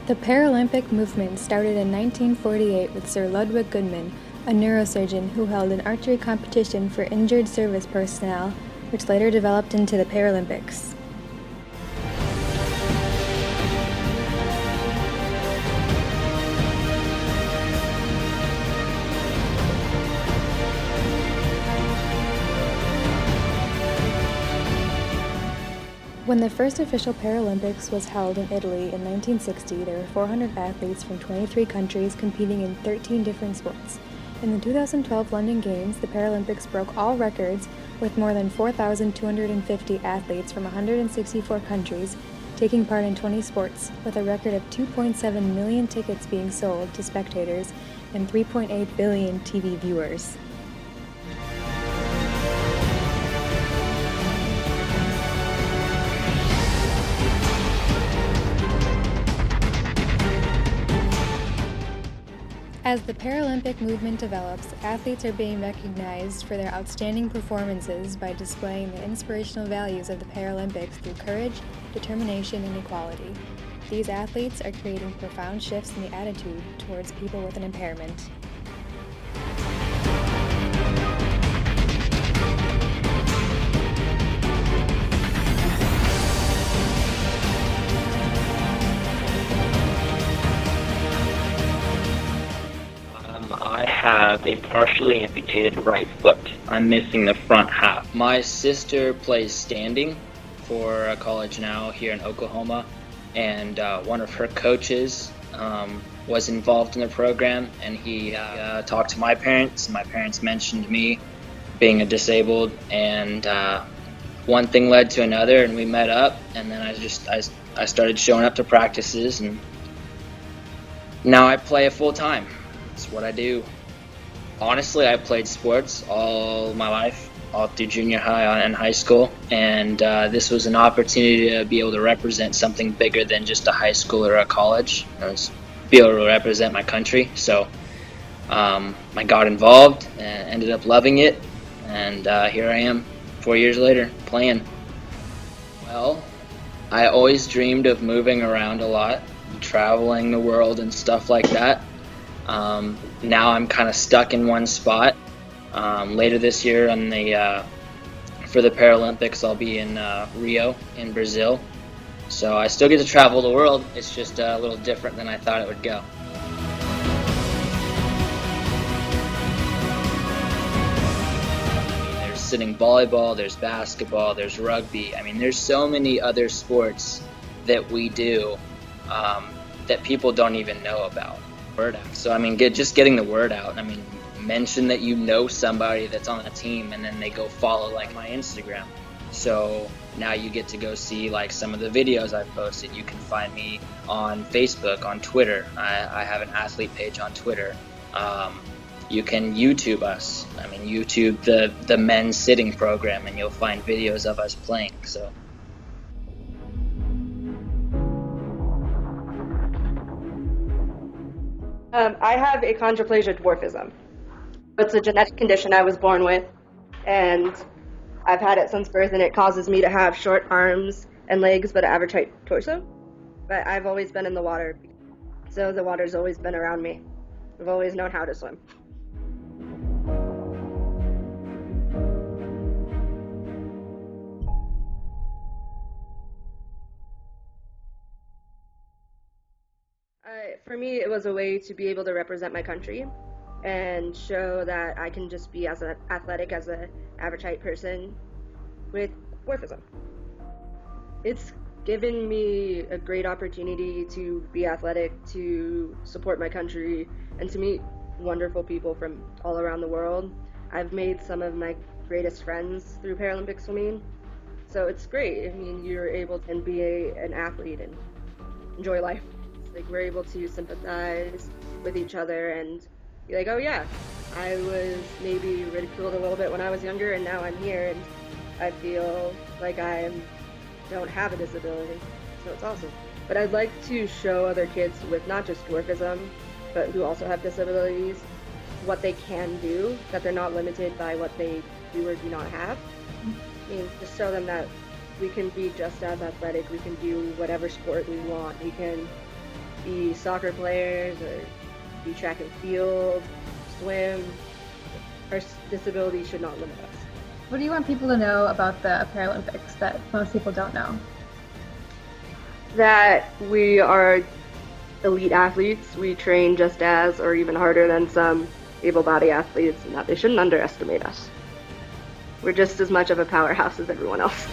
The Paralympic movement started in 1948 with Sir Ludwig Goodman, a neurosurgeon who held an archery competition for injured service personnel, which later developed into the Paralympics. When the first official Paralympics was held in Italy in 1960, there were 400 athletes from 23 countries competing in 13 different sports. In the 2012 London Games, the Paralympics broke all records with more than 4,250 athletes from 164 countries taking part in 20 sports, with a record of 2.7 million tickets being sold to spectators and 3.8 billion TV viewers. As the Paralympic movement develops, athletes are being recognized for their outstanding performances by displaying the inspirational values of the Paralympics through courage, determination, and equality. These athletes are creating profound shifts in the attitude towards people with an impairment. I have a partially amputated right foot. I'm missing the front half. My sister plays standing for a college now here in Oklahoma, and one of her coaches was involved in the program, and he talked to my parents. My parents mentioned me being a disabled, and one thing led to another, and we met up, and then I started showing up to practices, and now I play it full time. It's what I do. Honestly, I played sports all my life, all through junior high and high school, and this was an opportunity to be able to represent something bigger than just a high school or a college. I was be able to represent my country, so I got involved and ended up loving it, and here I am 4 years later playing. Well, I always dreamed of moving around a lot, traveling the world and stuff like that. Now I'm kind of stuck in one spot. Later this year for the Paralympics, I'll be in Rio in Brazil. So I still get to travel the world. It's just a little different than I thought it would go. There's sitting volleyball, there's basketball, there's rugby. I mean, there's so many other sports that we do that people don't even know about. Word out. So I mean, just getting the word out. I mean, mention that you know somebody that's on a team, and then they go follow like my Instagram. So now you get to go see like some of the videos I've posted. You can find me on Facebook, on Twitter. I have an athlete page on Twitter. You can YouTube us. I mean, YouTube the men's sitting program, and you'll find videos of us playing. So. I have achondroplasia dwarfism. It's a genetic condition I was born with, and I've had it since birth, and it causes me to have short arms and legs but an average height torso. But I've always been in the water, so the water's always been around me. I've always known how to swim. For me, it was a way to be able to represent my country and show that I can just be as athletic as an average height person with dwarfism. It's given me a great opportunity to be athletic, to support my country, and to meet wonderful people from all around the world. I've made some of my greatest friends through Paralympic swimming, so it's great. I mean, you're able to be an athlete and enjoy life. Like, we're able to sympathize with each other and be like, oh yeah, I was maybe ridiculed a little bit when I was younger, and now I'm here, and I feel like I don't have a disability, so it's awesome. But I'd like to show other kids with not just dwarfism, but who also have disabilities, what they can do, that they're not limited by what they do or do not have. I mean, just show them that we can be just as athletic, we can do whatever sport we want, we can be soccer players or do track and field, swim. Our disability should not limit us. What do you want people to know about the Paralympics that most people don't know? That we are elite athletes. We train just as or even harder than some able-bodied athletes, and that they shouldn't underestimate us. We're just as much of a powerhouse as everyone else.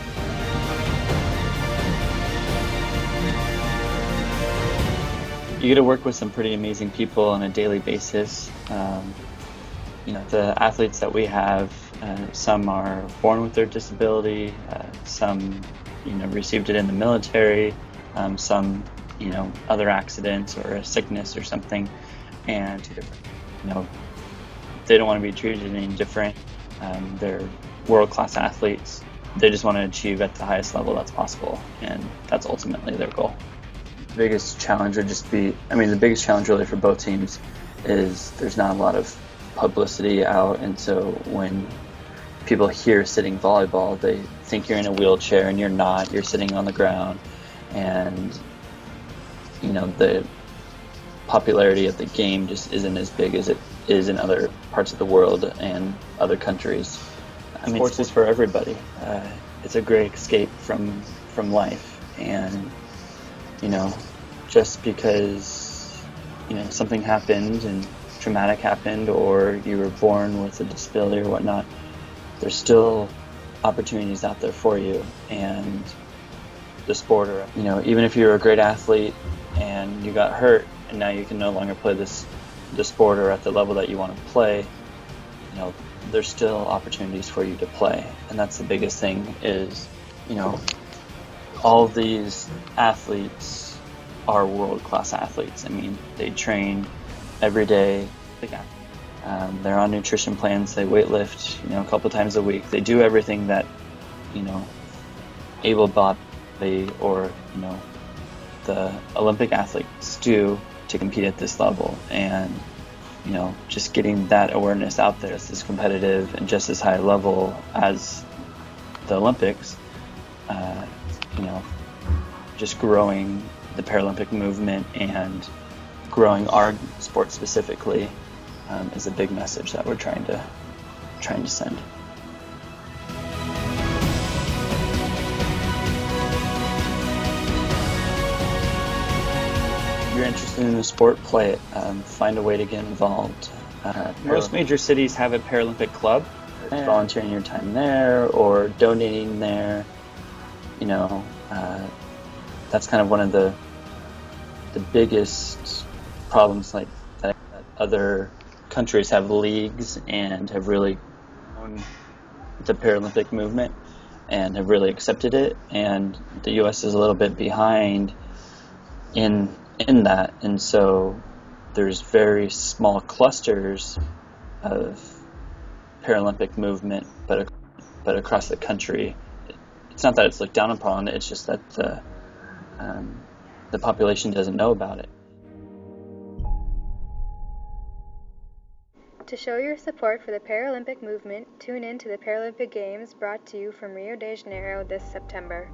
You get to work with some pretty amazing people on a daily basis. The athletes that we have, some are born with their disability, some, received it in the military, some, other accidents or a sickness or something, and, they don't want to be treated any different. They're world-class athletes. They just want to achieve at the highest level that's possible, and that's ultimately their goal. The biggest challenge would just be, the biggest challenge really for both teams is there's not a lot of publicity out, and so when people hear sitting volleyball, they think you're in a wheelchair, and you're not. You're sitting on the ground, and the popularity of the game just isn't as big as it is in other parts of the world and other countries. Sports is for everybody. It's a great escape from life, and just because something happened and traumatic happened, or you were born with a disability or whatnot, there's still opportunities out there for you. And the sport, or even if you're a great athlete and you got hurt and now you can no longer play the sport or at the level that you want to play, there's still opportunities for you to play. And that's the biggest thing is, all of these athletes are world-class athletes. They train every day. They're on nutrition plans. They weight lift, a couple times a week. They do everything that, able-bodied or, the Olympic athletes do to compete at this level. And, just getting that awareness out there is as competitive and just as high level as the Olympics, just growing the Paralympic movement and growing our sport specifically is a big message that we're trying to send. If you're interested in the sport, play it. Find a way to get involved. Most major cities have a Paralympic club. Volunteering your time there or donating there, that's kind of one of the biggest problems, like that other countries have leagues and have really grown the Paralympic movement and have really accepted it, and the U.S. is a little bit behind in that, and so there's very small clusters of Paralympic movement, but across the country, it's not that it's looked down upon. It's just that the population doesn't know about it. To show your support for the Paralympic movement, tune in to the Paralympic Games brought to you from Rio de Janeiro this September.